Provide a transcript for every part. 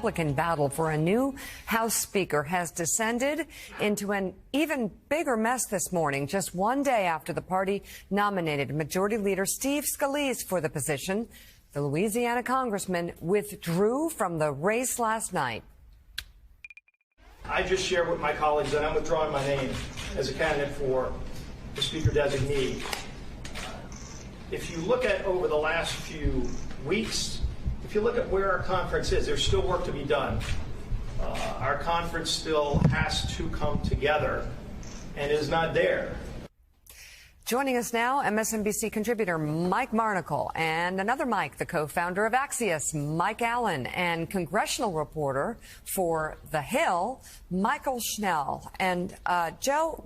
Republican battle for a new House Speaker has descended into an even bigger mess this morning, just one day after the party nominated Majority Leader Steve Scalise for the position. The Louisiana congressman withdrew from the race last night. I just shared with my colleagues that I'm withdrawing my name as a candidate for the Speaker designee. If you look at over the last few weeks, if you look at where our conference is, there's still work to be done. Our conference still has to come together and is not there. Joining us now, MSNBC contributor Mike Marnicle, and another Mike, the co-founder of Axios, Mike Allen, and congressional reporter for The Hill, Michael Schnell. And Joe,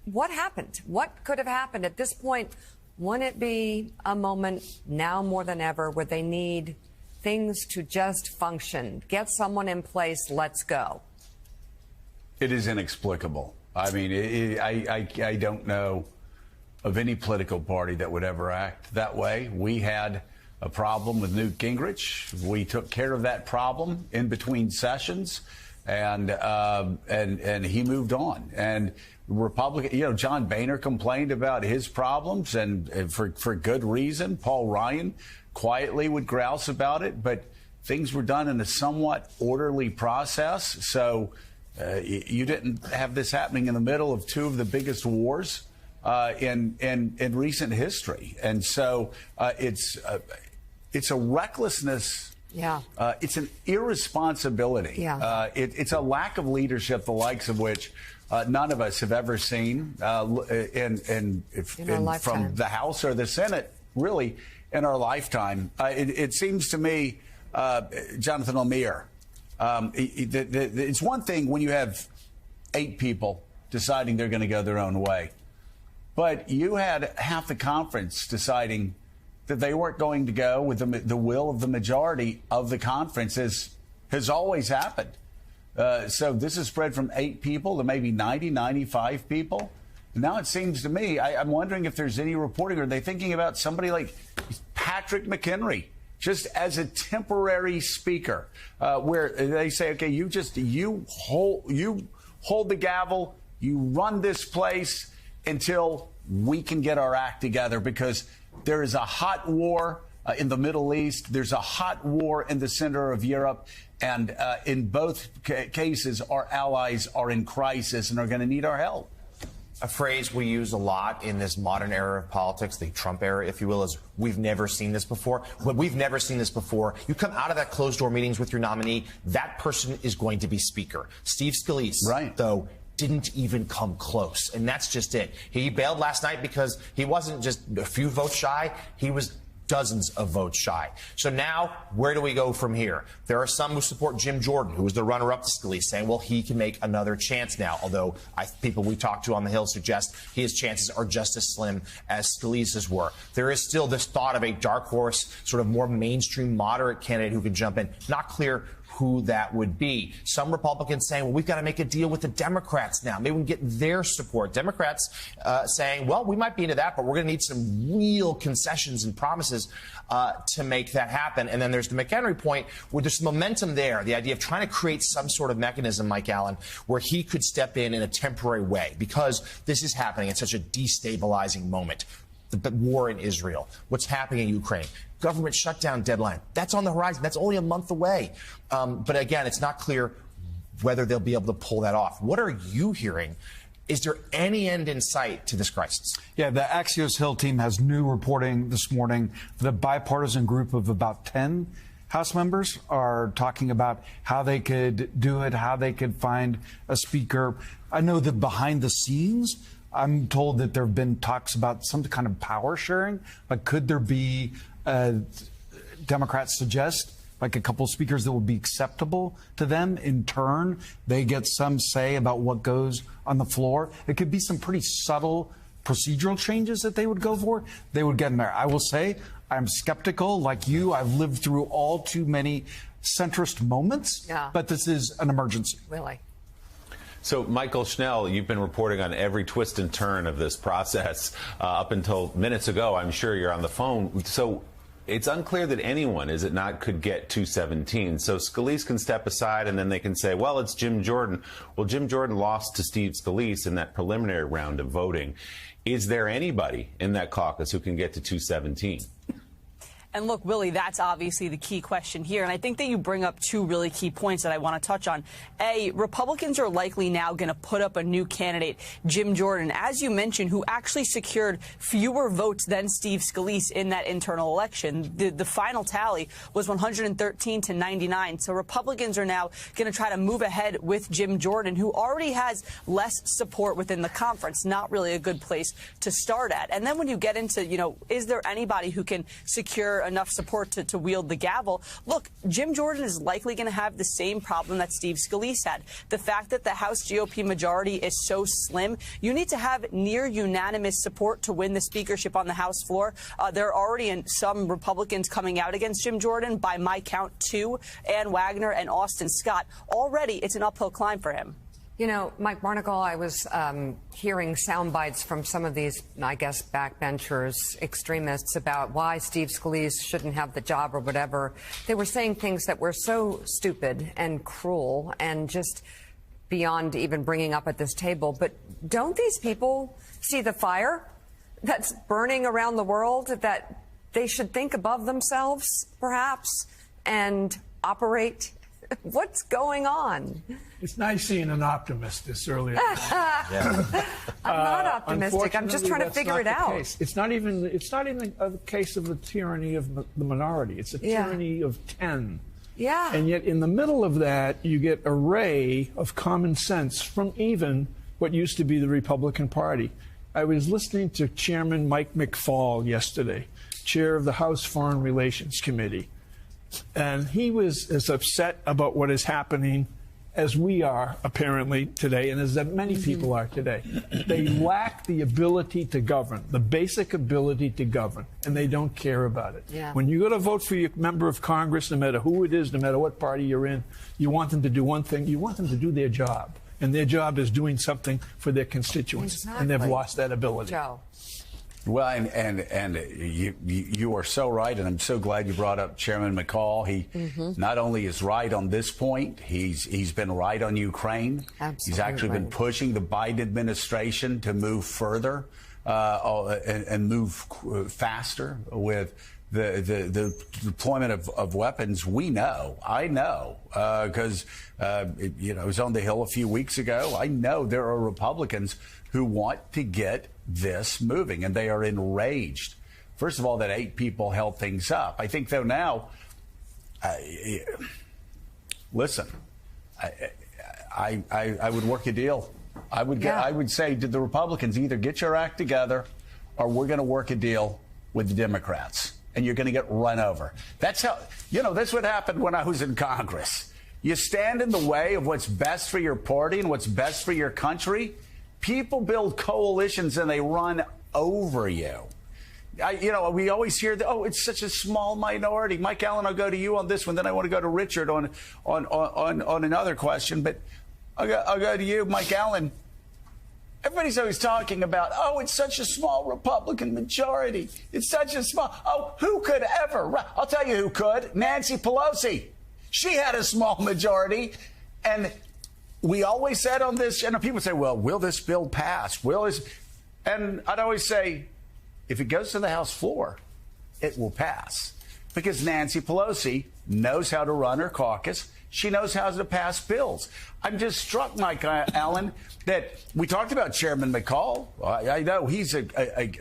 what happened? What could have happened at this point? Wouldn't it be a moment now more than ever where they need things to just function? Get someone in place, let's go. It is inexplicable. I mean, I don't know of any political party that would ever act that way. We had a problem with Newt Gingrich. We took care of that problem in between sessions, and he moved on. And Republican, John Boehner complained about his problems, and for good reason. Paul Ryan quietly would grouse about it, but things were done in a somewhat orderly process. So you didn't have this happening in the middle of two of the biggest wars in recent history. And so it's a recklessness. Yeah. It's an irresponsibility. Yeah. It's a lack of leadership, the likes of which none of us have ever seen from the House or the Senate, really, in our lifetime. It seems to me, Jonathan Lemire, it's one thing when you have 8 people deciding they're going to go their own way. But you had half the conference deciding that they weren't going to go with the will of the majority of the conference, as has always happened. So this has spread from 8 people to maybe 90, 95 people. Now it seems to me, I'm wondering if there's any reporting. Are they thinking about somebody like Patrick McHenry, just as a temporary speaker, where they say, okay, you hold the gavel, you run this place until we can get our act together, because there is a hot war in the Middle East. There's a hot war in the center of Europe. And in both cases, our allies are in crisis and are going to need our help. A phrase we use a lot in this modern era of politics, the Trump era, if you will, is we've never seen this before. But we've never seen this before. You come out of that closed-door meetings with your nominee, that person is going to be Speaker. Steve Scalise, right, though, didn't even come close. And that's just it. He bailed last night because he wasn't just a few votes shy. He was dozens of votes shy. So now, where do we go from here? There are some who support Jim Jordan, who was the runner-up to Scalise, saying, well, he can make another chance now. Although people we talked to on the Hill suggest his chances are just as slim as Scalise's were. There is still this thought of a dark horse, sort of more mainstream, moderate candidate who could jump in. Not clear who that would be. Some Republicans saying, well, we've got to make a deal with the Democrats now. Maybe we can get their support. Democrats saying, well, we might be into that, but we're going to need some real concessions and promises to make that happen. And then there's the McHenry point where there's momentum there, the idea of trying to create some sort of mechanism, Mike Allen, where he could step in a temporary way, because this is happening at such a destabilizing moment. The war in Israel, what's happening in Ukraine, government shutdown deadline, that's on the horizon. That's only a month away. But again, it's not clear whether they'll be able to pull that off. What are you hearing? Is there any end in sight to this crisis? Yeah, the Axios Hill team has new reporting this morning. The bipartisan group of about 10 House members are talking about how they could do it, how they could find a speaker. I know that behind the scenes, I'm told that there have been talks about some kind of power sharing. But could there be, Democrats suggest, like a couple of speakers that would be acceptable to them? In turn, they get some say about what goes on the floor. It could be some pretty subtle procedural changes that they would go for. They would get in there. I will say, I'm skeptical, like you. I've lived through all too many centrist moments, but this is an emergency. Really? So, Michael Schnell, you've been reporting on every twist and turn of this process up until minutes ago. I'm sure you're on the phone. So it's unclear that anyone, is it not, could get 217. So Scalise can step aside, and then they can say, well, it's Jim Jordan. Well, Jim Jordan lost to Steve Scalise in that preliminary round of voting. Is there anybody in that caucus who can get to 217? And look, Willie, that's obviously the key question here. And I think that you bring up two really key points that I want to touch on. A, Republicans are likely now going to put up a new candidate, Jim Jordan, as you mentioned, who actually secured fewer votes than Steve Scalise in that internal election. The final tally was 113 to 99. So Republicans are now going to try to move ahead with Jim Jordan, who already has less support within the conference. Not really a good place to start at. And then when you get into, is there anybody who can secure enough support to wield the gavel? Look, Jim Jordan is likely going to have the same problem that Steve Scalise had. The fact that the House GOP majority is so slim, you need to have near unanimous support to win the speakership on the House floor. There are already some Republicans coming out against Jim Jordan, by my count, 2, Ann Wagner and Austin Scott. Already, it's an uphill climb for him. Mike Marnicle, I was hearing sound bites from some of these, I guess, backbenchers, extremists, about why Steve Scalise shouldn't have the job or whatever. They were saying things that were so stupid and cruel and just beyond even bringing up at this table. But don't these people see the fire that's burning around the world, that they should think above themselves, perhaps, and operate? What's going on? It's nice seeing an optimist this early. I'm not optimistic. I'm just trying to figure it out. It's not even a case of the tyranny of the minority. It's a tyranny of 10. Yeah. And yet in the middle of that, you get a ray of common sense from even what used to be the Republican Party. I was listening to Chairman Mike McFaul yesterday, chair of the House Foreign Relations Committee. And he was as upset about what is happening as we are, apparently, today, and as many people are today. They lack the ability to govern, the basic ability to govern, and they don't care about it. Yeah. When you go to vote for your member of Congress, no matter who it is, no matter what party you're in, you want them to do one thing. You want them to do their job. And their job is doing something for their constituents. Exactly. And they've lost that ability. Joe. Well, and you are so right, and I'm so glad you brought up Chairman McCall. He not only is right on this point, he's been right on Ukraine. Absolutely. He's actually been pushing the Biden administration to move further and move faster with the deployment of weapons. I know, because I was on the Hill a few weeks ago. I know there are Republicans who want to get this moving, and they are enraged. First of all, that 8 people held things up. I think, though, now, listen, I would work a deal. I would say to the Republicans, either get your act together, or we're going to work a deal with the Democrats, and you're going to get run over. That's how, that's what happened when I was in Congress. You stand in the way of what's best for your party and what's best for your country. People build coalitions and they run over you. We always hear that, it's such a small minority. Mike Allen, I'll go to you on this one. Then I want to go to Richard on another question. But I'll go to you, Mike Allen. Everybody's always talking about, it's such a small Republican majority. It's such a small. Who could ever? I'll tell you who could. Nancy Pelosi. She had a small majority. And we always said on this, people say, well, will this bill pass? And I'd always say, if it goes to the House floor, it will pass. Because Nancy Pelosi knows how to run her caucus. She knows how to pass bills. I'm just struck, Mike Allen, that we talked about Chairman McCall. I know he's a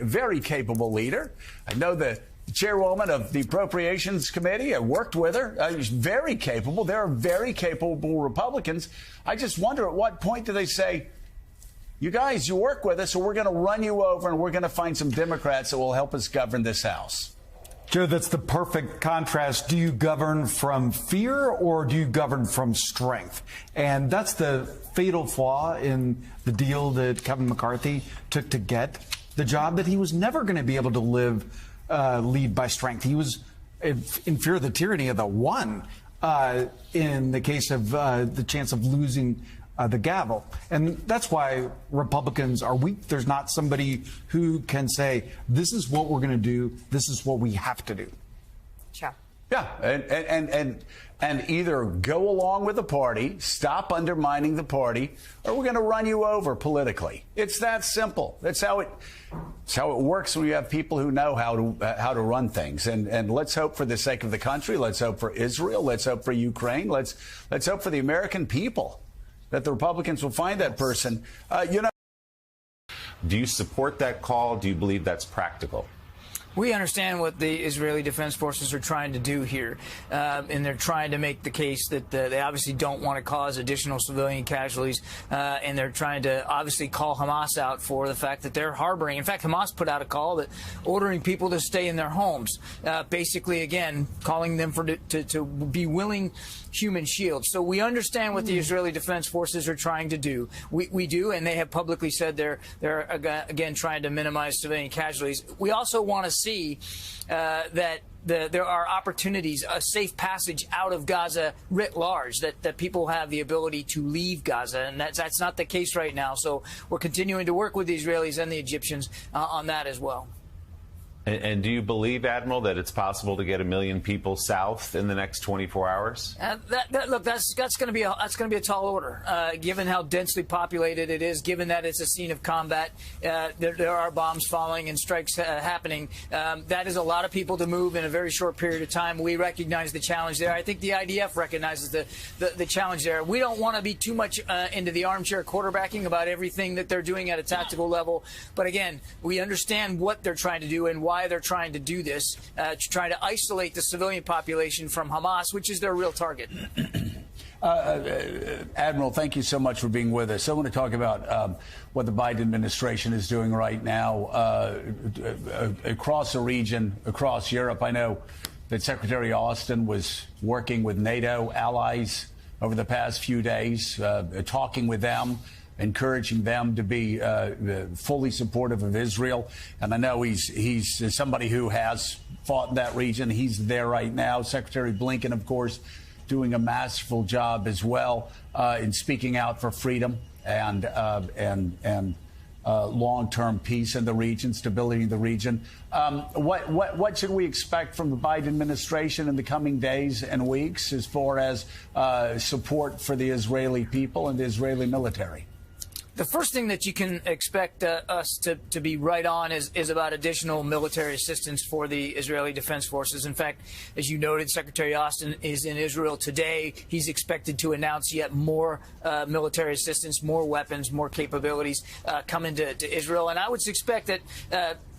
very capable leader. I know the chairwoman of the Appropriations Committee. I worked with her. She's very capable. There are very capable Republicans. I just wonder, at what point do they say, you guys, you work with us, or we're going to run you over, and we're going to find some Democrats that will help us govern this House? Joe, that's the perfect contrast. Do you govern from fear, or do you govern from strength? And that's the fatal flaw in the deal that Kevin McCarthy took to get the job, that he was never going to be able to lead by strength. He was in fear of the tyranny of the one in the case of the chance of losing the gavel. And that's why Republicans are weak. There's not somebody who can say, this is what we're going to do. This is what we have to do. Ciao. Yeah, and either go along with the party, stop undermining the party, or we're going to run you over politically. It's that simple. That's how it works when you have people who know how to run things. And let's hope for the sake of the country. Let's hope for Israel. Let's hope for Ukraine. Let's hope for the American people that the Republicans will find that person. Do you support that call? Do you believe that's practical? We understand what the Israeli Defense Forces are trying to do here, and they're trying to make the case that they obviously don't want to cause additional civilian casualties, and they're trying to obviously call Hamas out for the fact that they're harboring. In fact, Hamas put out a call that ordering people to stay in their homes, basically, again, calling them to be willing human shields. So we understand what the Israeli Defense Forces are trying to do. We do, and they have publicly said they're again trying to minimize civilian casualties. We also want to see that there are opportunities, a safe passage out of Gaza writ large, that people have the ability to leave Gaza, and that's not the case right now. So we're continuing to work with the Israelis and the Egyptians on that as well. And do you believe, Admiral, that it's possible to get 1 million people south in the next 24 hours? Look, that's going to be a tall order, given how densely populated it is, given that it's a scene of combat. There are bombs falling and strikes happening. That is a lot of people to move in a very short period of time. We recognize the challenge there. I think the IDF recognizes the challenge there. We don't want to be too much into the armchair quarterbacking about everything that they're doing at a tactical level. But again, we understand what they're trying to do and why they're trying to do this, to try to isolate the civilian population from Hamas, which is their real target. Admiral, thank you so much for being with us. I want to talk about what the Biden administration is doing right now across the region, across Europe. I know that Secretary Austin was working with NATO allies over the past few days, talking with them, encouraging them to be fully supportive of Israel. And I know he's somebody who has fought in that region. He's there right now. Secretary Blinken, of course, doing a masterful job as well in speaking out for freedom and long-term peace in the region, stability in the region. What should we expect from the Biden administration in the coming days and weeks as far as support for the Israeli people and the Israeli military? The first thing that you can expect us to be right on is about additional military assistance for the Israeli Defense Forces. In fact, as you noted, Secretary Austin is in Israel today. He's expected to announce yet more military assistance, more weapons, more capabilities coming to Israel. And I would expect that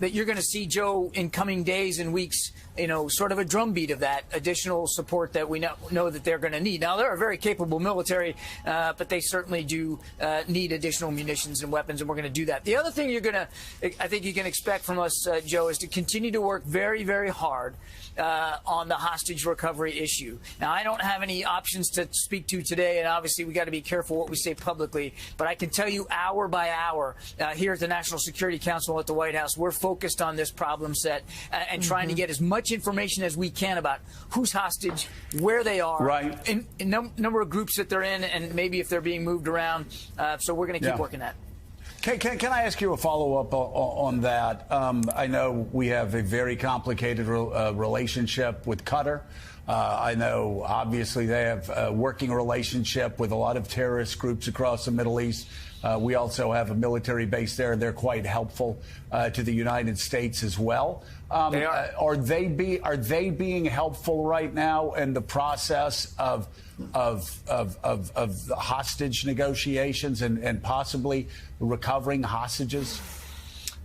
you're going to see, Joe, in coming days and weeks, sort of a drumbeat of that additional support that we know that they're going to need. Now, they're a very capable military, but they certainly do need additional munitions and weapons, and we're going to do that. The other thing I think you can expect from us, Joe, is to continue to work very, very hard on the hostage recovery issue. Now, I don't have any options to speak to today, and obviously we got to be careful what we say publicly, but I can tell you hour by hour here at the National Security Council at the White House, we're focused on this problem set and trying to get as much information as we can about who's hostage, where they are, right, in number of groups that they're in, and maybe if they're being moved around. So we're going to keep working that. Can I ask you a follow-up on that? I know we have a very complicated relationship with Qatar. I know, obviously, they have a working relationship with a lot of terrorist groups across the Middle East. We also have a military base there. They're quite helpful to the United States as well. They are. Are they being helpful right now in the process of hostage negotiations and possibly recovering hostages?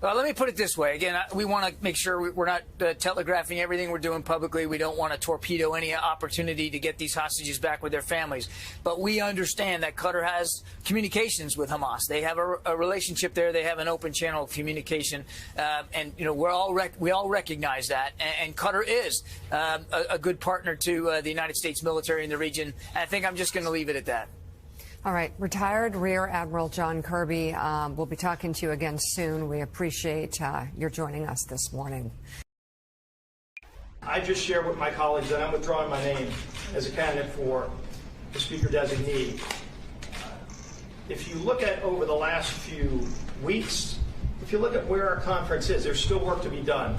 Well, let me put it this way. Again, we want to make sure we're not telegraphing everything we're doing publicly. We don't want to torpedo any opportunity to get these hostages back with their families. But we understand that Qatar has communications with Hamas. They have a relationship there. They have an open channel of communication. And, we all recognize that. And Qatar is a good partner to the United States military in the region. And I think I'm just going to leave it at that. All right. Retired Rear Admiral John Kirby, we'll be talking to you again soon. We appreciate your joining us this morning. I just shared with my colleagues that I'm withdrawing my name as a candidate for the Speaker designee. If you look at over the last few weeks, if you look at where our conference is, there's still work to be done.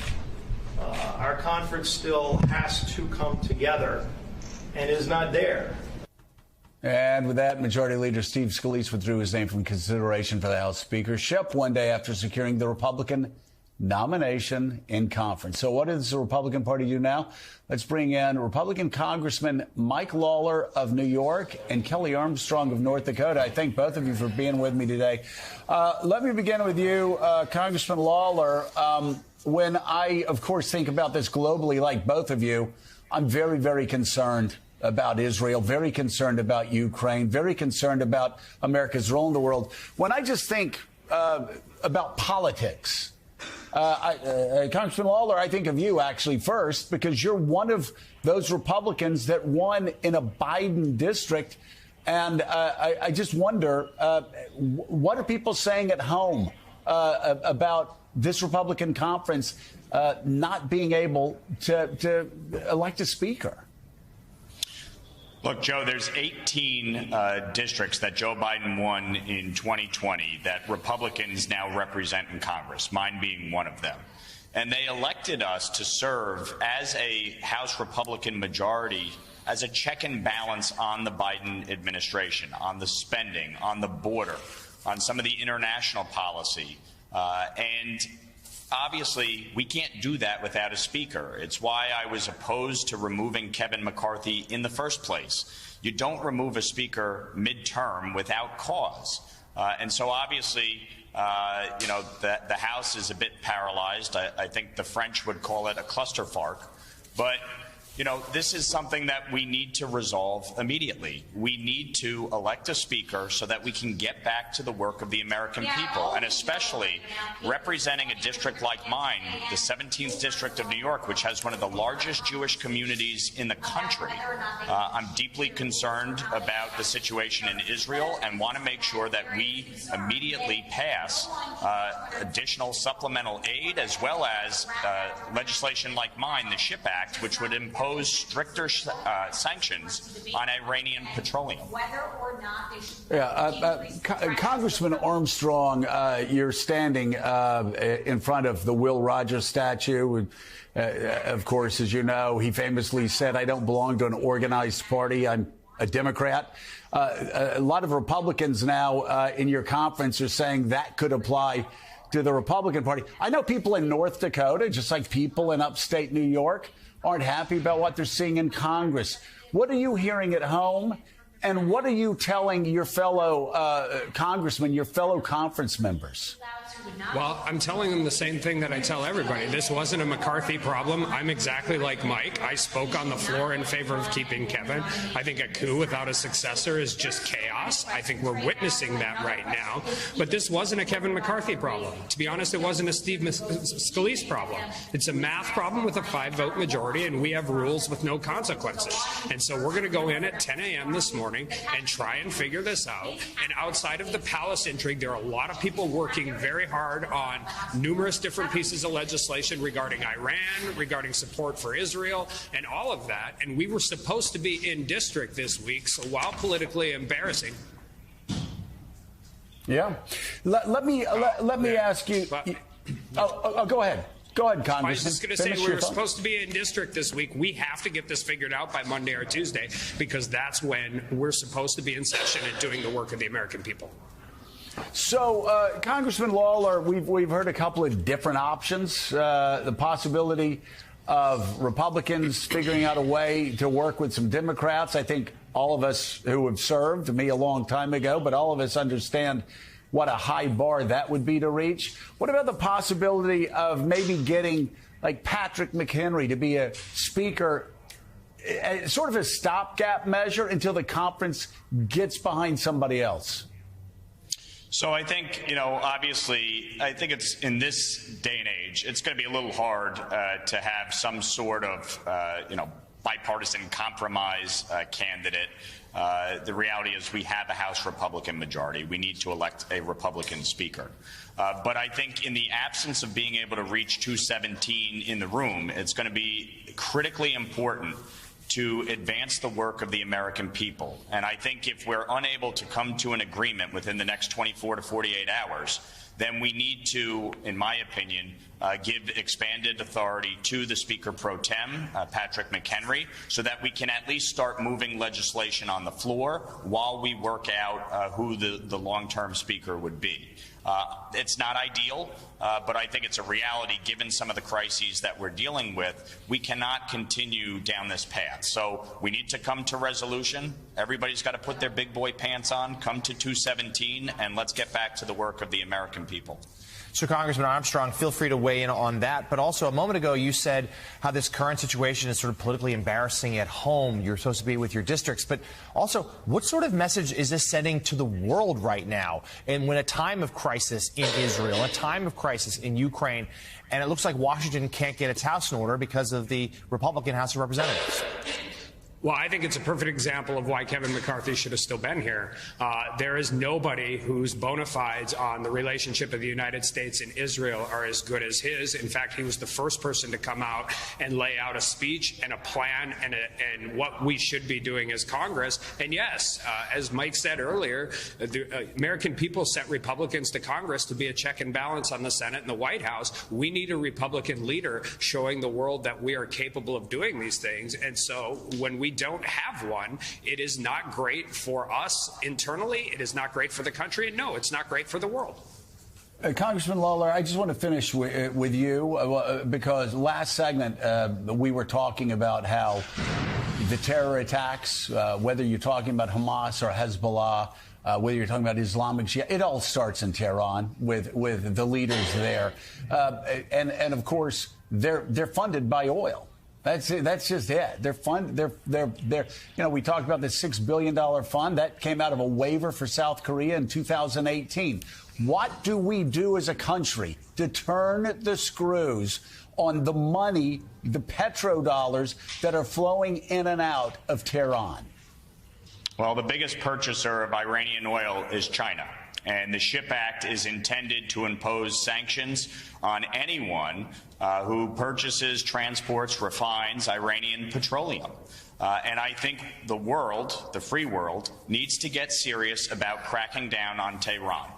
Our conference still has to come together and is not there. And with that, Majority Leader Steve Scalise withdrew his name from consideration for the House Speakership one day after securing the Republican nomination in conference. So what does the Republican Party do now? Let's bring in Republican Congressman Mike Lawler of New York and Kelly Armstrong of North Dakota. I thank both of you for being with me today. Let me begin with you, Congressman Lawler. When I, of course, think about this globally, like both of you, I'm very, very concerned about Israel, very concerned about Ukraine, very concerned about America's role in the world. When I just think about politics, Congressman Lawler, I think of you actually first, because you're one of those Republicans that won in a Biden district. And I just wonder, what are people saying at home about this Republican conference not being able to elect a speaker? Look, Joe, there's 18 districts that Joe Biden won in 2020 that Republicans now represent in Congress, mine being one of them. And they elected us to serve as a House Republican majority as a check and balance on the Biden administration, on the spending, on the border, on some of the international policy. And obviously, we can't do that without a speaker. It's why I was opposed to removing Kevin McCarthy in the first place. You don't remove a speaker midterm without cause. And so obviously, you know, the House is a bit paralyzed. I think the French would call it a clusterfuck. But you know, this is something that we need to resolve immediately. We need to elect a speaker so that we can get back to the work of the American people, and especially representing a district like mine, the 17th District of New York, which has one of the largest Jewish communities in the country. I'm deeply concerned about the situation in Israel and want to make sure that we immediately pass additional supplemental aid, as well as legislation like mine, the SHIP Act, which would impose stricter sanctions on Iranian petroleum. Congressman Armstrong, you're standing in front of the Will Rogers statue. Of course, as you know, he famously said, "I don't belong to an organized party. I'm a Democrat." A lot of Republicans now in your conference are saying that could apply to the Republican Party. I know people in North Dakota, just like people in upstate New York, aren't happy about what they're seeing in Congress. What are you hearing at home, and what are you telling your fellow congressmen, your fellow conference members? Well, I'm telling them the same thing that I tell everybody. This wasn't a McCarthy problem. I'm exactly like Mike. I spoke on the floor in favor of keeping Kevin. I think a coup without a successor is just chaos. I think we're witnessing that right now. But this wasn't a Kevin McCarthy problem. To be honest, it wasn't a Steve Scalise problem. It's a math problem with a 5-vote majority, and we have rules with no consequences. And so we're going to go in at 10 a.m. this morning and try and figure this out. And outside of the palace intrigue, there are a lot of people working very hard on numerous different pieces of legislation regarding Iran, regarding support for Israel, and all of that. And we were supposed to be in district this week, so while politically embarrassing. Yeah. Let me ask you. Go ahead. Go ahead, Congressman. I was just going to say we were supposed to be in district this week. We have to get this figured out by Monday or Tuesday, because that's when we're supposed to be in session and doing the work of the American people. So, Congressman Lawler, we've heard a couple of different options. The possibility of Republicans figuring out a way to work with some Democrats. I think all of us who have served, me a long time ago, but all of us understand what a high bar that would be to reach. What about the possibility of maybe getting like Patrick McHenry to be a speaker, sort of a stopgap measure until the conference gets behind somebody else? So I think, you know, obviously, I think it's in this day and age, it's going to be a little hard to have some sort of, you know, bipartisan compromise candidate. The reality is we have a House Republican majority. We need to elect a Republican speaker. But I think in the absence of being able to reach 217 in the room, it's going to be critically important to advance the work of the American people. And I think if we're unable to come to an agreement within the next 24 to 48 hours, then we need to, in my opinion, give expanded authority to the Speaker Pro Tem, Patrick McHenry, so that we can at least start moving legislation on the floor while we work out who the long-term Speaker would be. It's not ideal, but I think it's a reality given some of the crises that we're dealing with. We cannot continue down this path. So we need to come to resolution. Everybody's got to put their big boy pants on, come to 217, and let's get back to the work of the American people. So, Congressman Armstrong, feel free to weigh in on that. But also, a moment ago, you said how this current situation is sort of politically embarrassing at home. You're supposed to be with your districts. But also, what sort of message is this sending to the world right now? And when a time of crisis in Israel, a time of crisis in Ukraine, and it looks like Washington can't get its house in order because of the Republican House of Representatives. Well, I think it's a perfect example of why Kevin McCarthy should have still been here. There is nobody whose bona fides on the relationship of the United States and Israel are as good as his. In fact, he was the first person to come out and lay out a speech and a plan and what we should be doing as Congress. And yes, as Mike said earlier, the American people sent Republicans to Congress to be a check and balance on the Senate and the White House. We need a Republican leader showing the world that we are capable of doing these things. And so when we don't have one, it is not great for us internally. It is not great for the country. And no, it's not great for the world. Congressman Lawler, I just want to finish with you because last segment we were talking about how the terror attacks, whether you're talking about Hamas or Hezbollah, whether you're talking about Islamic Jihad, it all starts in Tehran with the leaders there. And of course, they're funded by oil. That's just it. They're we talked about the $6 billion fund that came out of a waiver for South Korea in 2018. What do we do as a country to turn the screws on the money, the petrodollars that are flowing in and out of Tehran? Well, the biggest purchaser of Iranian oil is China. And the SHIP Act is intended to impose sanctions on anyone who purchases, transports, refines Iranian petroleum. And I think the world, the free world, needs to get serious about cracking down on Tehran.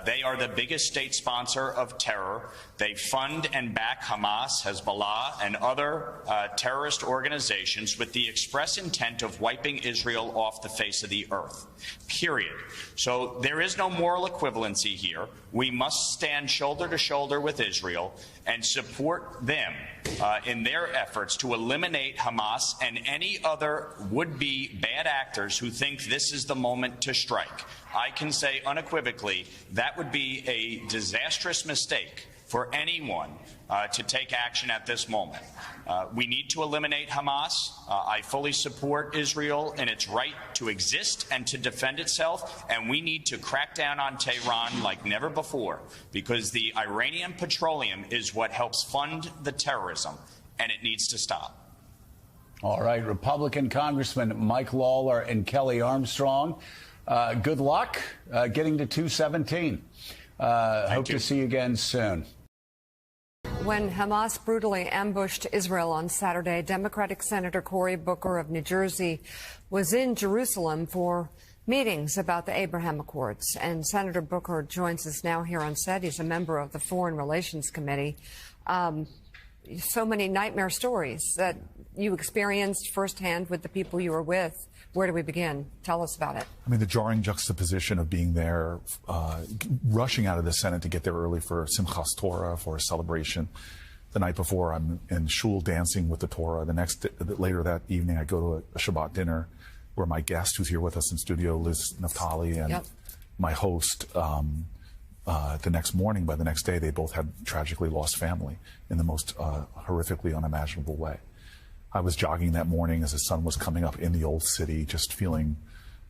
They are the biggest state sponsor of terror. They fund and back Hamas, Hezbollah, and other terrorist organizations with the express intent of wiping Israel off the face of the earth, period. So there is no moral equivalency here. We must stand shoulder to shoulder with Israel and support them in their efforts to eliminate Hamas and any other would-be bad actors who think this is the moment to strike. I can say unequivocally that would be a disastrous mistake for anyone to take action at this moment. We need to eliminate Hamas. I fully support Israel in its right to exist and to defend itself, and we need to crack down on Tehran like never before, because the Iranian petroleum is what helps fund the terrorism, and it needs to stop. All right, Republican Congressman Mike Lawler and Kelly Armstrong, good luck getting to 217. Hope to see you again soon. When Hamas brutally ambushed Israel on Saturday, Democratic Senator Cory Booker of New Jersey was in Jerusalem for meetings about the Abraham Accords. And Senator Booker joins us now here on set. He's a member of the Foreign Relations Committee. So many nightmare stories that you experienced firsthand with the people you were with. Where do we begin? Tell us about it. I mean, the jarring juxtaposition of being there, rushing out of the Senate to get there early for Simchas Torah, for a celebration. The night before, I'm in shul dancing with the Torah. Later that evening, I go to a Shabbat dinner where my guest, who's here with us in studio, Liz Naftali, and my host, the next morning, by the next day, they both had tragically lost family in the most horrifically unimaginable way. I was jogging that morning as the sun was coming up in the old city, just feeling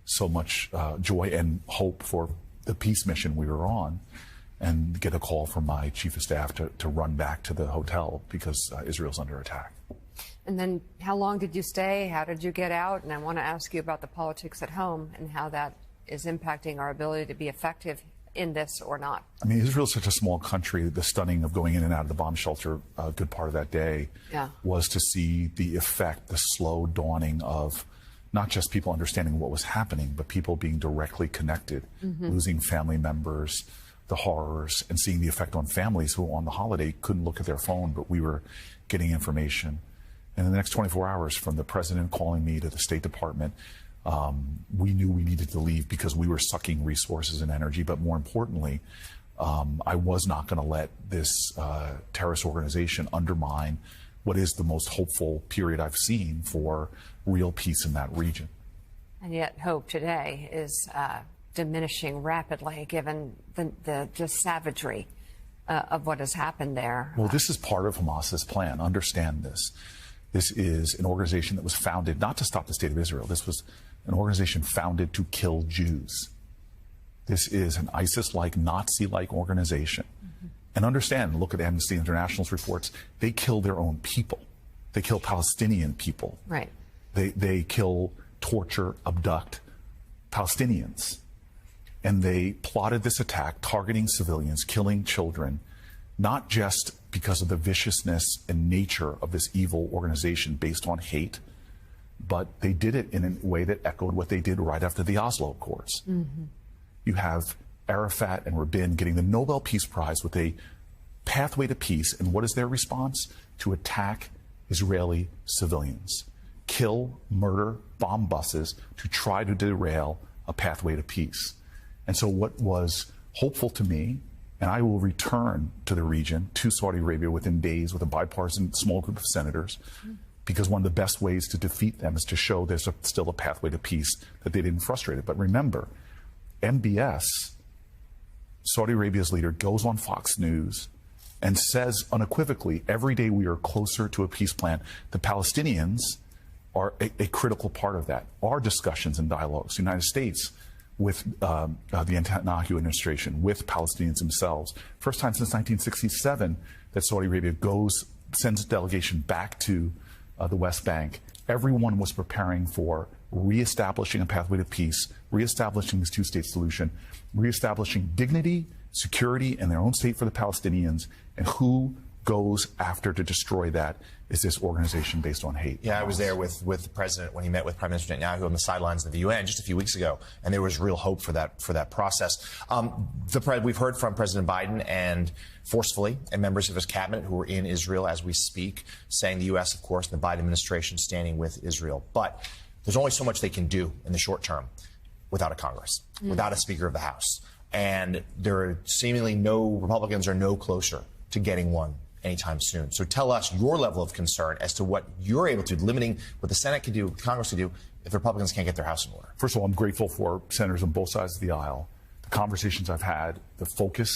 so much joy and hope for the peace mission we were on, and get a call from my chief of staff to run back to the hotel because Israel's under attack. And then how long did you stay? How did you get out? And I want to ask you about the politics at home and how that is impacting our ability to be effective in this or not. I mean, Israel's such a small country. The stunning of going in and out of the bomb shelter a good part of that day was to see the effect, the slow dawning of not just people understanding what was happening, but people being directly connected, losing family members, the horrors and seeing the effect on families who on the holiday couldn't look at their phone, but we were getting information. And in the next 24 hours, from the president calling me to the State Department, we knew we needed to leave because we were sucking resources and energy. But more importantly, I was not going to let this terrorist organization undermine what is the most hopeful period I've seen for real peace in that region. And yet hope today is diminishing rapidly given the just savagery of what has happened there. Well, this is part of Hamas's plan. Understand this. This is an organization that was founded not to stop the state of Israel. This was an organization founded to kill Jews. This is an ISIS-like, Nazi-like organization. Mm-hmm. And understand, look at Amnesty International's reports, they kill their own people. They kill Palestinian people. Right. They kill, torture, abduct Palestinians. And they plotted this attack, targeting civilians, killing children, not just because of the viciousness and nature of this evil organization based on hate, but they did it in a way that echoed what they did right after the Oslo Accords. Mm-hmm. You have Arafat and Rabin getting the Nobel Peace Prize with a pathway to peace. And what is their response? To attack Israeli civilians, kill, murder, bomb buses to try to derail a pathway to peace. And so what was hopeful to me, and I will return to the region, to Saudi Arabia within days with a bipartisan small group of senators, because one of the best ways to defeat them is to show there's still a pathway to peace, that they didn't frustrate it. But remember, MBS, Saudi Arabia's leader, goes on Fox News and says unequivocally, every day we are closer to a peace plan. The Palestinians are a critical part of that. Our discussions and dialogues, the United States, with the Netanyahu administration, with Palestinians themselves. First time since 1967 that Saudi Arabia sends a delegation back to the West Bank. Everyone was preparing for reestablishing a pathway to peace, reestablishing this two-state solution, reestablishing dignity, security, and their own state for the Palestinians. And who goes after to destroy that is this organization based on hate. Yeah, I was there with the president when he met with Prime Minister Netanyahu on the sidelines of the UN just a few weeks ago, and there was real hope for that process. We've heard from President Biden and forcefully, and members of his cabinet who are in Israel as we speak, saying the U.S., of course, and the Biden administration standing with Israel. But there's only so much they can do in the short term without a Congress, without a Speaker of the House. And there are seemingly Republicans are no closer to getting one anytime soon. So tell us your level of concern as to what you're able to do, limiting what the Senate can do, what Congress can do, if the Republicans can't get their house in order. First of all, I'm grateful for senators on both sides of the aisle, the conversations I've had, the focus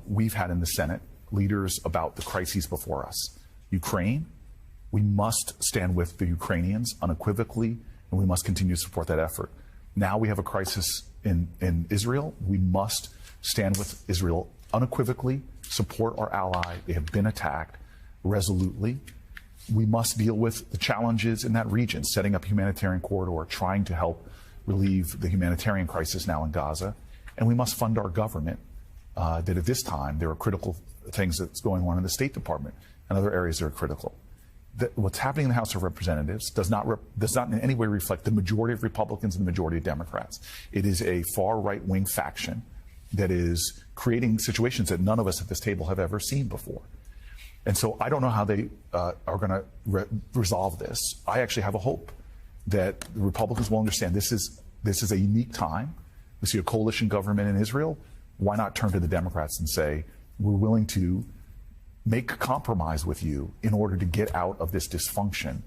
we've had in the Senate, leaders about the crises before us. Ukraine, we must stand with the Ukrainians unequivocally, and we must continue to support that effort. Now we have a crisis in Israel. We must stand with Israel unequivocally, support our ally. They have been attacked resolutely. We must deal with the challenges in that region, setting up a humanitarian corridor, trying to help relieve the humanitarian crisis now in Gaza. And we must fund our government, that at this time there are critical things that's going on in the State Department and other areas that are critical. What's happening in the House of Representatives does not in any way reflect the majority of Republicans and the majority of Democrats. It is a far right-wing faction that is creating situations that none of us at this table have ever seen before. And so I don't know how they are going to resolve this. I actually have a hope that the Republicans will understand this is a unique time. We see a coalition government in Israel. Why not turn to the Democrats and say, we're willing to make a compromise with you in order to get out of this dysfunction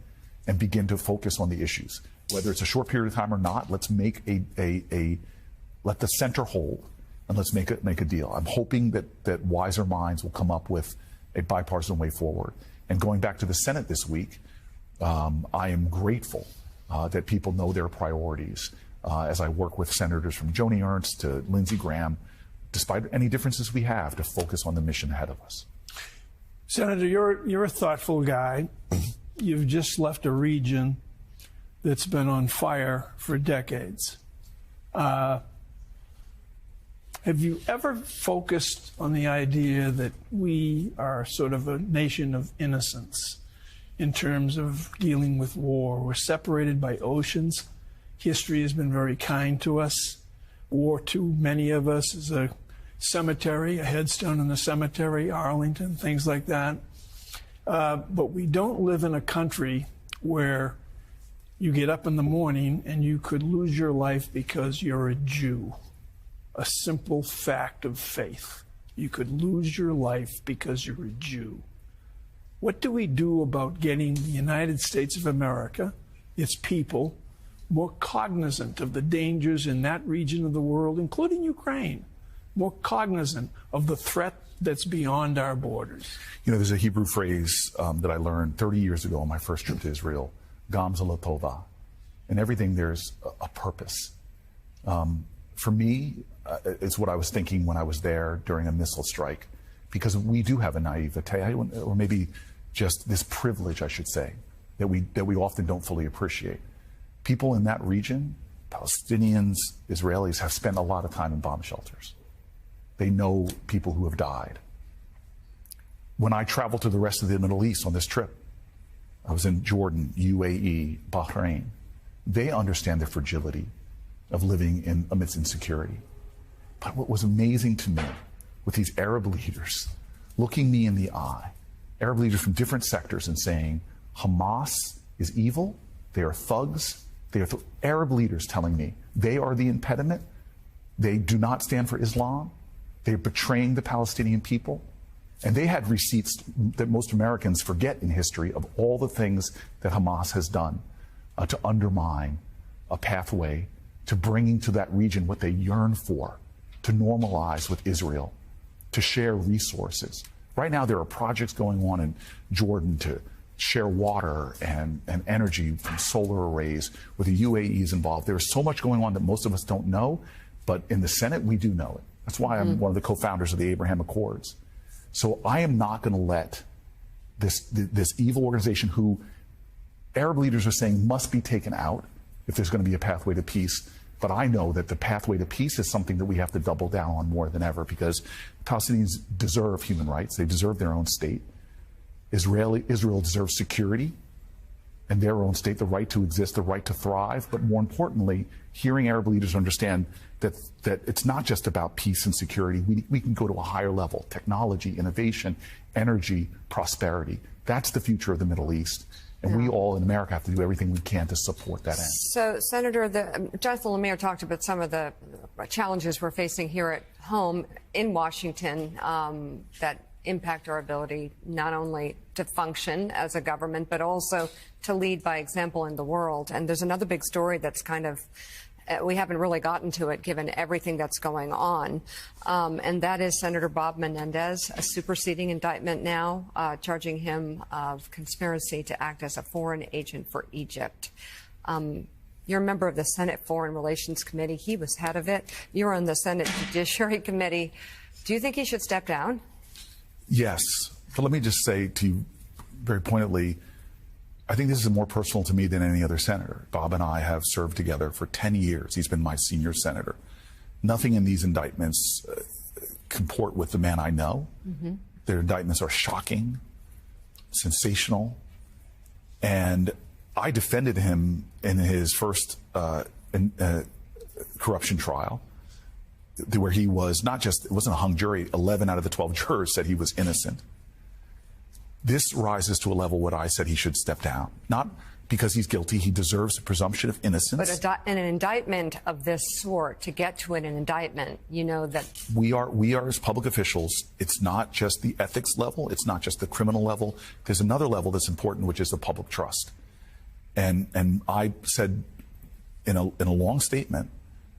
and begin to focus on the issues. Whether it's a short period of time or not, let's make let the center hold. And let's make a deal. I'm hoping that wiser minds will come up with a bipartisan way forward. And going back to the Senate this week, I am grateful that people know their priorities as I work with senators from Joni Ernst to Lindsey Graham, despite any differences we have, to focus on the mission ahead of us. Senator, you're a thoughtful guy. You've just left a region that's been on fire for decades. Have you ever focused on the idea that we are sort of a nation of innocence in terms of dealing with war? We're separated by oceans. History has been very kind to us. War, to many of us, is a cemetery, a headstone in the cemetery, Arlington, things like that. But we don't live in a country where you get up in the morning and you could lose your life because you're a Jew. A simple fact of faith. You could lose your life because you're a Jew. What do we do about getting the United States of America, its people, more cognizant of the dangers in that region of the world, including Ukraine, more cognizant of the threat that's beyond our borders? You know, there's a Hebrew phrase that I learned 30 years ago on my first trip to Israel, Gamza Latova. In everything, there's a purpose. For me, it's what I was thinking when I was there during a missile strike, because we do have a naivete, or maybe just this privilege, I should say, that we often don't fully appreciate. People in that region, Palestinians, Israelis, have spent a lot of time in bomb shelters. They know people who have died. When I traveled to the rest of the Middle East on this trip, I was in Jordan, UAE, Bahrain. They understand the fragility of living amidst insecurity. But what was amazing to me with these Arab leaders looking me in the eye, Arab leaders from different sectors, and saying, Hamas is evil, they are thugs, they are Arab leaders telling me they are the impediment, they do not stand for Islam, they're betraying the Palestinian people. And they had receipts that most Americans forget in history of all the things that Hamas has done to undermine a pathway to bringing to that region what they yearn for, to normalize with Israel, to share resources. Right now, there are projects going on in Jordan to share water and energy from solar arrays with the UAE is involved. There's so much going on that most of us don't know, but in the Senate, we do know it. That's why I'm one of the co-founders of the Abraham Accords. So I am not going to let this evil organization, who Arab leaders are saying must be taken out if there's going to be a pathway to peace. But I know that the pathway to peace is something that we have to double down on more than ever, because Palestinians deserve human rights. They deserve their own state. Israel deserves security and their own state, the right to exist, the right to thrive. But more importantly, hearing Arab leaders understand that it's not just about peace and security. We can go to a higher level: technology, innovation, energy, prosperity. That's the future of the Middle East. And we all in America have to do everything we can to support that end. So, Senator, Jonathan Lemire talked about some of the challenges we're facing here at home in Washington that impact our ability not only to function as a government, but also to lead by example in the world. And there's another big story that's kind of, we haven't really gotten to it given everything that's going on, and that is Senator Bob Menendez, a superseding indictment now, charging him of conspiracy to act as a foreign agent for Egypt. You're a member of the Senate Foreign Relations Committee. He was head of it. You're on the Senate Judiciary Committee. Do you think he should step down? Yes. But let me just say to you very pointedly, I think this is more personal to me than any other senator. Bob and I have served together for 10 years. He's been my senior senator. Nothing in these indictments comport with the man I know. Mm-hmm. Their indictments are shocking, sensational, and I defended him in his first corruption trial, where he was not just, it wasn't a hung jury, 11 out of the 12 jurors said he was innocent. This rises to a level where I said he should step down. Not because he's guilty, he deserves a presumption of innocence. But in an indictment of this sort, to get to an indictment, you know that... We are as public officials, it's not just the ethics level, it's not just the criminal level. There's another level that's important, which is the public trust. And I said in a long statement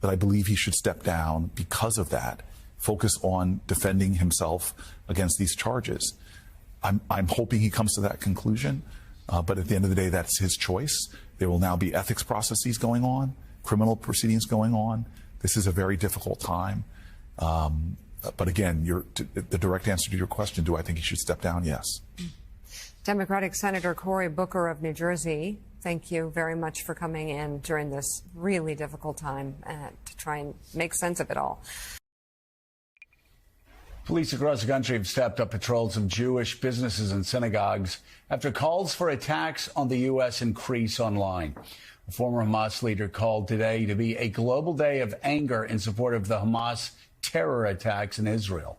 that I believe he should step down because of that, focus on defending himself against these charges. I'm hoping he comes to that conclusion, but at the end of the day, that's his choice. There will now be ethics processes going on, criminal proceedings going on. This is a very difficult time. But again, the direct answer to your question, do I think he should step down? Yes. Democratic Senator Cory Booker of New Jersey, thank you very much for coming in during this really difficult time to try and make sense of it all. Police across the country have stepped up patrols of Jewish businesses and synagogues after calls for attacks on the U.S. increase online. A former Hamas leader called today to be a global day of anger in support of the Hamas terror attacks in Israel.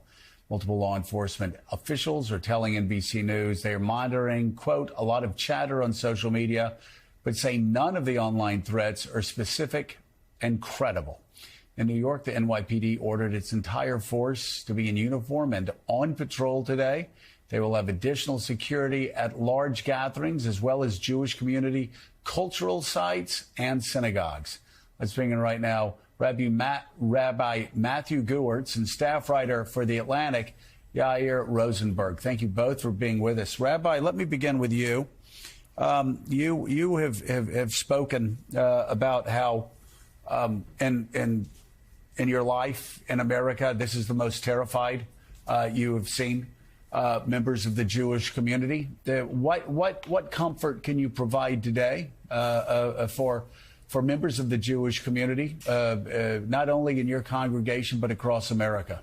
Multiple law enforcement officials are telling NBC News they are monitoring, quote, a lot of chatter on social media, but say none of the online threats are specific and credible. In New York, the NYPD ordered its entire force to be in uniform and on patrol today. They will have additional security at large gatherings as well as Jewish community, cultural sites, and synagogues. Let's bring in right now Rabbi Matthew Gewertz and staff writer for The Atlantic, Yair Rosenberg. Thank you both for being with us. Rabbi, let me begin with you. You have spoken about how in your life in America, this is the most terrified you have seen members of the Jewish community. What comfort can you provide today for members of the Jewish community, not only in your congregation but across America?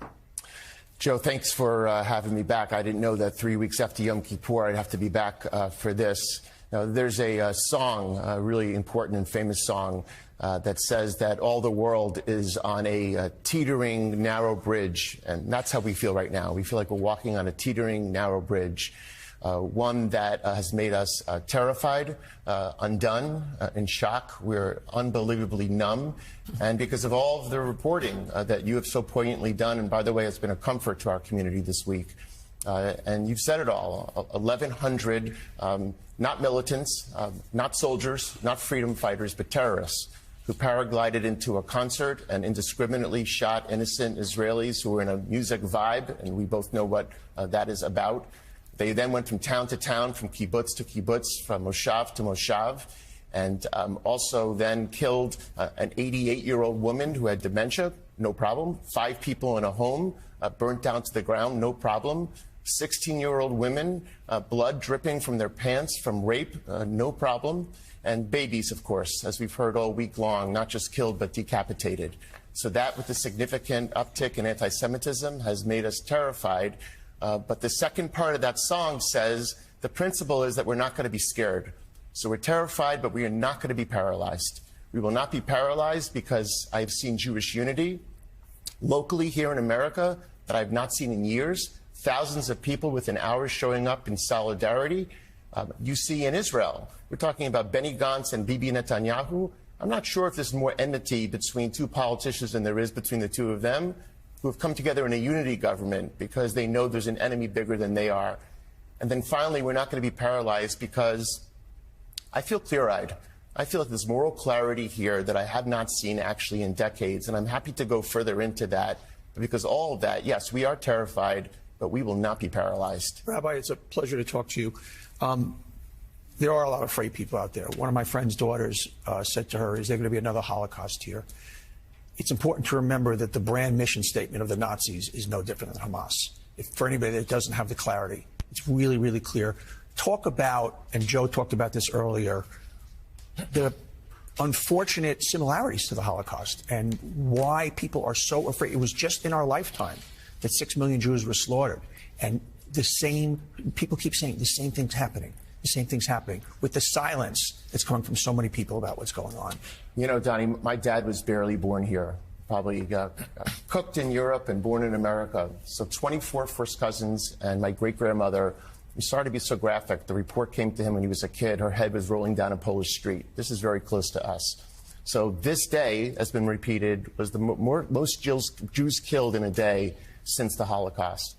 Joe, thanks for having me back. I didn't know that 3 weeks after Yom Kippur I'd have to be back for this. Now, there's a song, a really important and famous song, that says that all the world is on a teetering, narrow bridge. And that's how we feel right now. We feel like we're walking on a teetering, narrow bridge, one that has made us terrified, undone, in shock. We're unbelievably numb. And because of all of the reporting that you have so poignantly done, and by the way, it's been a comfort to our community this week. And you've said it all, 1,100, not militants, not soldiers, not freedom fighters, but terrorists who paraglided into a concert and indiscriminately shot innocent Israelis who were in a music vibe, and we both know what that is about. They then went from town to town, from kibbutz to kibbutz, from moshav to moshav, and also then killed an 88-year-old woman who had dementia, no problem. 5 people in a home, burnt down to the ground, no problem. 16-year-old women, blood dripping from their pants from rape, no problem. And babies, of course, as we've heard all week long, not just killed but decapitated. So that, with the significant uptick in anti-Semitism, has made us terrified. But the second part of that song says the principle is that we're not going to be scared. So we're terrified, but we are not going to be paralyzed. We will not be paralyzed because I've seen Jewish unity locally here in America that I've not seen in years. Thousands of people within hours showing up in solidarity. You see in Israel, we're talking about Benny Gantz and Bibi Netanyahu. I'm not sure if there's more enmity between 2 politicians than there is between the 2 of them, who have come together in a unity government because they know there's an enemy bigger than they are. And then finally, we're not going to be paralyzed because I feel clear-eyed. I feel like there's moral clarity here that I have not seen actually in decades, and I'm happy to go further into that. Because all of that, yes, we are terrified, but we will not be paralyzed. Rabbi, it's a pleasure to talk to you. There are a lot of afraid people out there. One of my friend's daughters said to her, is there going to be another Holocaust here? It's important to remember that the brand mission statement of the Nazis is no different than Hamas. For anybody that doesn't have the clarity, it's really, really clear. Talk about, and Joe talked about this earlier, the unfortunate similarities to the Holocaust and why people are so afraid. It was just in our lifetime that 6 million Jews were slaughtered. And the same, people keep saying the same thing's happening. The same thing's happening with the silence that's coming from so many people about what's going on. You know, Donnie, my dad was barely born here, probably cooked in Europe and born in America. So 24 first cousins and my great-grandmother. I'm sorry to be so graphic. The report came to him when he was a kid. Her head was rolling down a Polish street. This is very close to us. So this day, has been repeated, was the most Jews killed in a day since the Holocaust.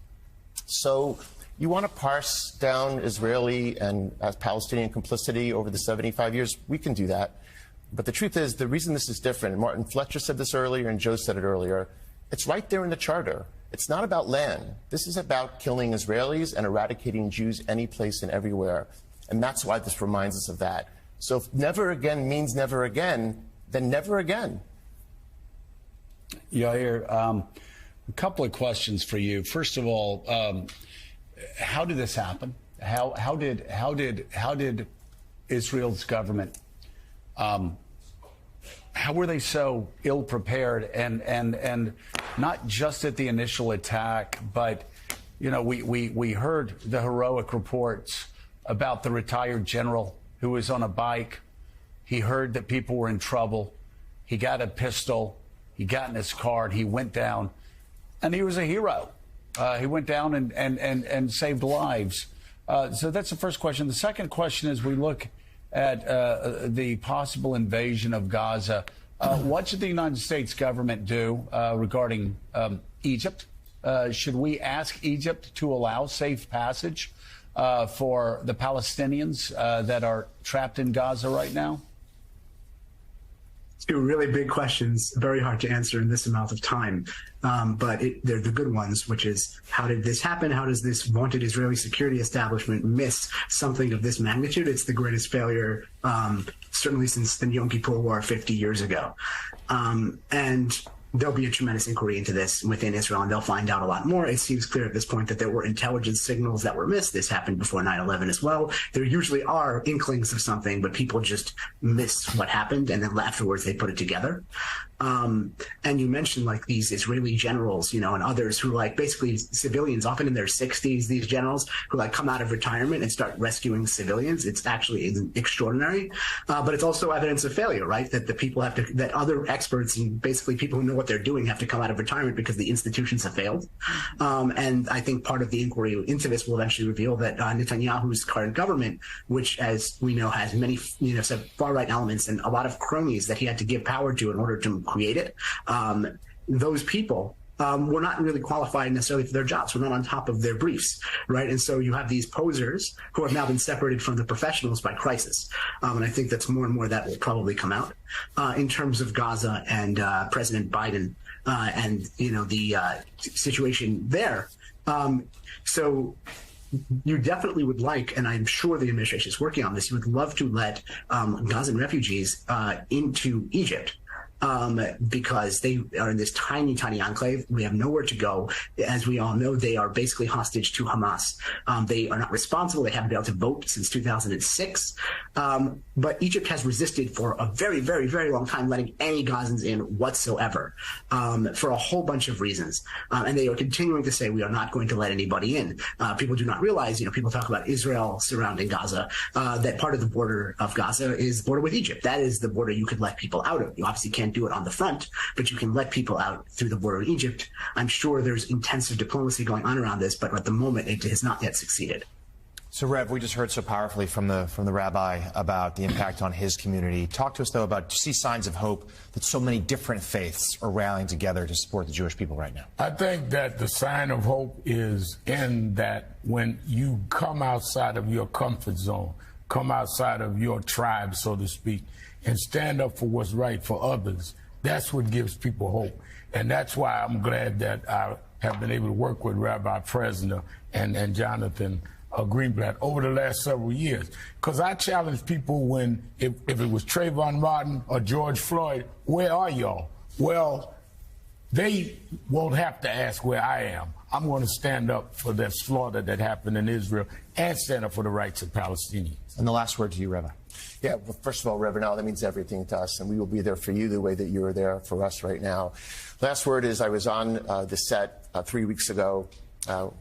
So you want to parse down Israeli and Palestinian complicity over the 75 years? We can do that. But the truth is, the reason this is different, and Martin Fletcher said this earlier and Joe said it earlier, it's right there in the charter. It's not about land. This is about killing Israelis and eradicating Jews any place and everywhere. And that's why this reminds us of that. So if never again means never again, then never again. Yair, a couple of questions for you. First of all, how did this happen? How did Israel's government, how were they so ill prepared, and not just at the initial attack, but you know, we heard the heroic reports about the retired general who was on a bike. He heard that people were in trouble. He got a pistol. He got in his car and he went down and he was a hero. He went down and saved lives. So that's the first question. The second question is we look at the possible invasion of Gaza. What should the United States government do regarding Egypt? Should we ask Egypt to allow safe passage for the Palestinians that are trapped in Gaza right now? Two really big questions, very hard to answer in this amount of time. But they're the good ones, which is, how did this happen? How does this vaunted Israeli security establishment miss something of this magnitude? It's the greatest failure, certainly since the Yom Kippur War 50 years ago. And there'll be a tremendous inquiry into this within Israel, and they'll find out a lot more. It seems clear at this point that there were intelligence signals that were missed. This happened before 9/11 as well. There usually are inklings of something, but people just miss what happened, and then afterwards they put it together. And you mentioned like these Israeli generals, and others who like basically civilians, often in their 60s, these generals who like come out of retirement and start rescuing civilians. It's actually extraordinary, but it's also evidence of failure, right? That the people have to, that other experts and basically people who know what they're doing have to come out of retirement because the institutions have failed. And I think part of the inquiry into this will eventually reveal that Netanyahu's current government, which as we know has many, far-right elements and a lot of cronies that he had to give power to in order to create it, those people were not really qualified necessarily for their jobs, were not on top of their briefs, right? And so you have these posers who have now been separated from the professionals by crisis. And I think that's more and more that will probably come out in terms of Gaza and President Biden and, the situation there. So you definitely would like, and I'm sure the administration is working on this, you would love to let Gazan refugees into Egypt. Because they are in this tiny, tiny enclave. We have nowhere to go. As we all know, they are basically hostage to Hamas. They are not responsible. They haven't been able to vote since 2006. But Egypt has resisted for a very, very, very long time letting any Gazans in whatsoever for a whole bunch of reasons. And they are continuing to say, we are not going to let anybody in. People do not realize, people talk about Israel surrounding Gaza, that part of the border of Gaza is the border with Egypt. That is the border you could let people out of. You obviously can't do it on the front, but you can let people out through the border of Egypt. I'm sure there's intensive diplomacy going on around this, but at the moment it has not yet succeeded. So, Rev, we just heard so powerfully from the rabbi about the impact on his community. Talk to us, though, about, do you see signs of hope that so many different faiths are rallying together to support the Jewish people right now? I think that the sign of hope is in that when you come outside of your comfort zone, come outside of your tribe, so to speak, and stand up for what's right for others, that's what gives people hope. And that's why I'm glad that I have been able to work with Rabbi Presner and Jonathan Greenblatt over the last several years. Because I challenge people when, if it was Trayvon Martin or George Floyd, where are y'all? Well, they won't have to ask where I am. I'm going to stand up for that slaughter that happened in Israel and stand up for the rights of Palestinians. And the last word to you, Rabbi. Yeah, well, first of all, Reverend Al, that means everything to us, and we will be there for you the way that you are there for us right now. Last word is I was on the set 3 weeks ago.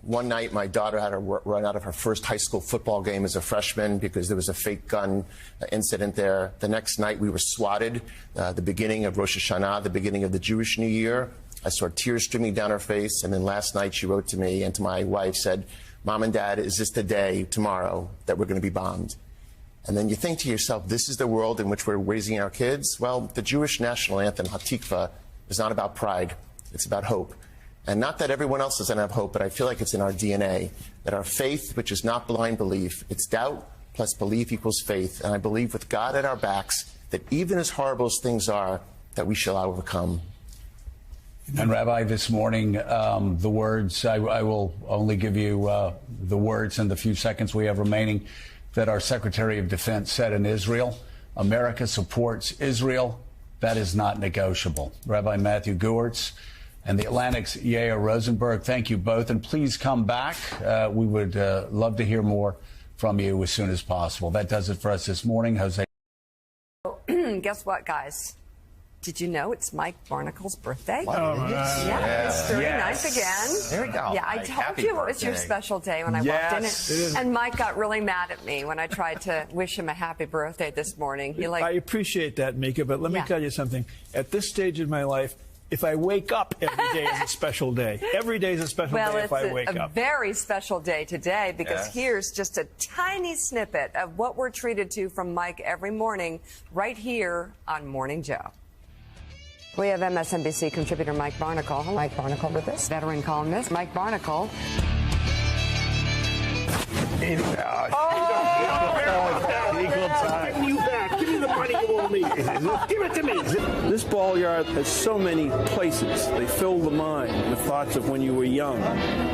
One night, my daughter had to run out of her first high school football game as a freshman because there was a fake gun incident there. The next night, we were swatted, the beginning of Rosh Hashanah, the beginning of the Jewish New Year. I saw tears streaming down her face, and then last night she wrote to me and to my wife, said, Mom and Dad, is this the day tomorrow that we're going to be bombed? And then you think to yourself, this is the world in which we're raising our kids? Well, the Jewish national anthem, Hatikva, is not about pride. It's about hope. And not that everyone else doesn't have hope, but I feel like it's in our DNA, that our faith, which is not blind belief, it's doubt plus belief equals faith. And I believe with God at our backs, that even as horrible as things are, that we shall overcome. And Rabbi, this morning, the words, I will only give you the words in the few seconds we have remaining, that our Secretary of Defense said in Israel. America supports Israel. That is not negotiable. Rabbi Matthew Gewertz and the Atlantic's Yair Rosenberg, thank you both. And please come back. We would love to hear more from you as soon as possible. That does it for us this morning. Jose. Guess what, guys? Did you know it's Mike Barnicle's birthday? Yeah, it's 39th again. There we go. Yeah, I told you it was your special day when I walked in. And Mike got really mad at me when I tried to wish him a happy birthday this morning. I appreciate that, Mika, but let me tell you something. At this stage in my life, if I wake up every day is a special day. Every day is a special day if I wake up. Well, it's a very special day today because here's just a tiny snippet of what we're treated to from Mike every morning right here on Morning Joe. We have MSNBC contributor Mike Barnicle. Mike Barnicle with us, veteran columnist Mike Barnicle. Equal time. Give me you back. Give me the money you owe me. Give it to me. This ball yard has so many places. They fill the mind with thoughts of when you were young,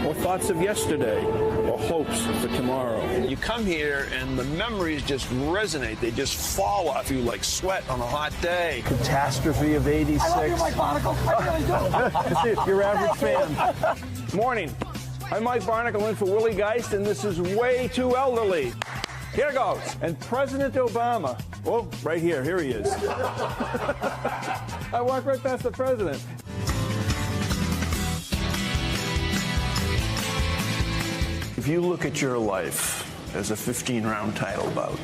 or thoughts of yesterday, or hopes for tomorrow. You come here and the memories just resonate. They just fall off you like sweat on a hot day. Catastrophe of '86. I love you, Mike Barnicle. I really do. Your average fan. Morning. I'm Mike Barnicle in for Willie Geist, and this is Way Too Elderly. Here goes. And President Obama, oh, right here he is. I walked right past the president. If you look at your life as a 15-round title bout,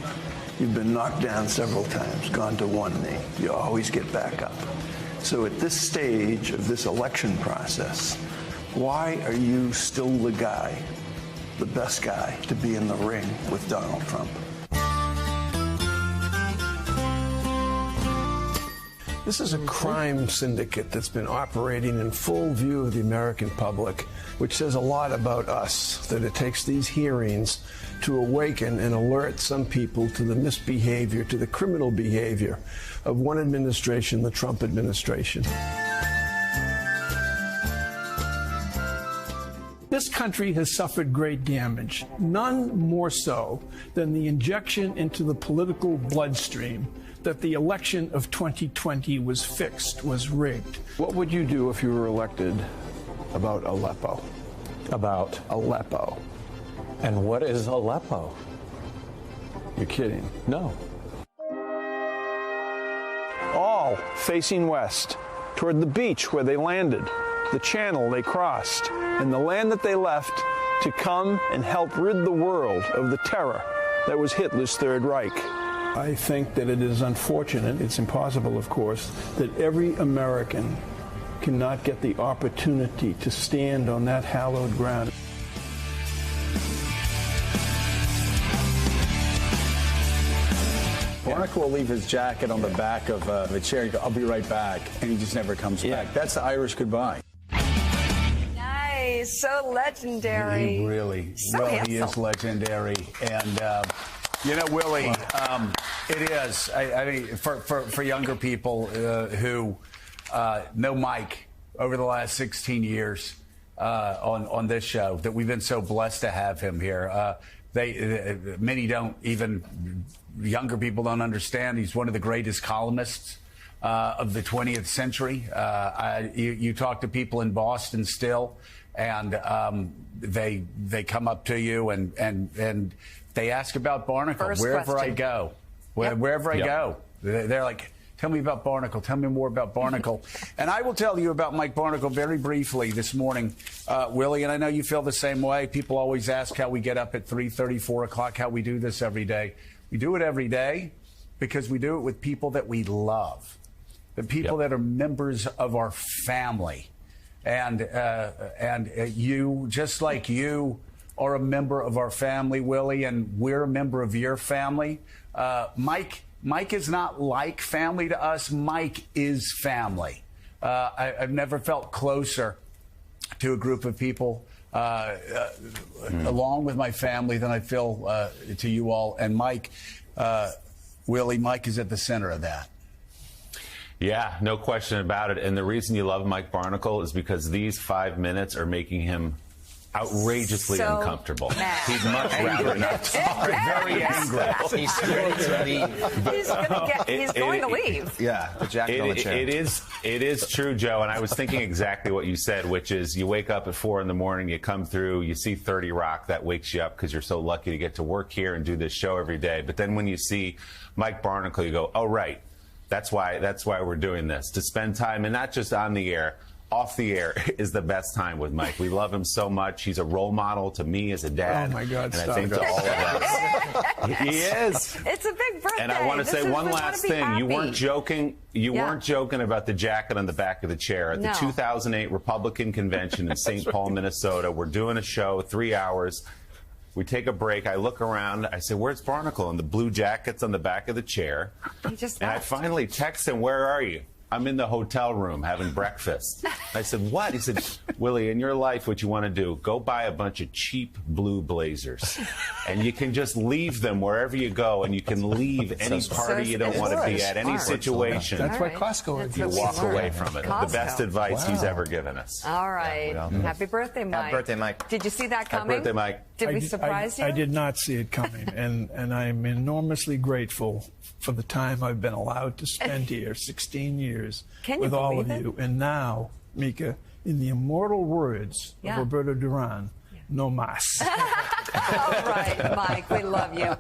you've been knocked down several times, gone to one knee. You always get back up. So at this stage of this election process, why are you still the guy, the best guy, to be in the ring with Donald Trump? This is a crime syndicate that's been operating in full view of the American public, which says a lot about us, that it takes these hearings to awaken and alert some people to the misbehavior, to the criminal behavior of one administration, the Trump administration. This country has suffered great damage, none more so than the injection into the political bloodstream that the election of 2020 was fixed, was rigged. What would you do if you were elected about Aleppo? About Aleppo. And what is Aleppo? You're kidding. No. All facing west, toward the beach where they landed, the channel they crossed, and the land that they left to come and help rid the world of the terror that was Hitler's Third Reich. I think that it is unfortunate, it's impossible, of course, that every American cannot get the opportunity to stand on that hallowed ground. Barnicle will leave his jacket on the back of the chair and go, I'll be right back. And he just never comes back. That's the Irish goodbye. Nice. So legendary. He really, so handsome. He is legendary. And, you know, Willie, it is. I mean, for younger people who know Mike over the last 16 years on this show, that we've been so blessed to have him here. Many don't even, younger people don't understand. He's one of the greatest columnists of the 20th century. You talk to people in Boston still, and they come up to you and they ask about Barnicle wherever I go. Wherever I go, they're like, tell me about Barnicle. Tell me more about Barnicle. And I will tell you about Mike Barnicle very briefly this morning, Willie, and I know you feel the same way. People always ask how we get up at 3:30, 4 o'clock, how we do this every day. We do it every day because we do it with people that we love, the people that are members of our family. And you, just like you, are a member of our family, Willie, and we're a member of your family. Mike is not like family to us. Mike is family. I've never felt closer to a group of people along with my family than I feel to you all. And Mike, Willie, Mike is at the center of that. Yeah, no question about it. And the reason you love Mike Barnicle is because these 5 minutes are making him outrageously uncomfortable. Mad. He'd much rather not talk. Very angry. He's going to leave. He's going to leave. Yeah, the jacket on the chair. It is true, Joe, and I was thinking exactly what you said, which is you wake up at 4 in the morning, you come through, you see 30 Rock, that wakes you up because you're so lucky to get to work here and do this show every day. But then when you see Mike Barnicle, you go, oh, right, that's why we're doing this, to spend time, and not just on the air, off the air is the best time with Mike. We love him so much. He's a role model to me as a dad. Oh, my God, and I think to all of us. He is. It's a big birthday. And I want to say one last thing. Happy. You weren't joking. You weren't joking about the jacket on the back of the chair. At the 2008 Republican convention in St. Paul, Minnesota, we're doing a show, 3 hours. We take a break. I look around. I say, where's Barnacle? And the blue jacket's on the back of the chair. And I finally text him, where are you? I'm in the hotel room having breakfast. I said, what? He said, Willie, in your life, what you want to do, go buy a bunch of cheap blue blazers. And you can just leave them wherever you go, and you can leave any party you don't want to be at, any situation. That's why Costco is. You walk away from it. The best advice he's ever given us. All right. Happy birthday, Mike. Happy birthday, Mike. Did you see that coming? Happy birthday, Mike. Did we surprise you? I did not see it coming, and I'm enormously grateful for the time I've been allowed to spend here, 16 years, with all of you. And now, Mika, in the immortal words of Roberto Duran, no mas. All right, Mike, we love you.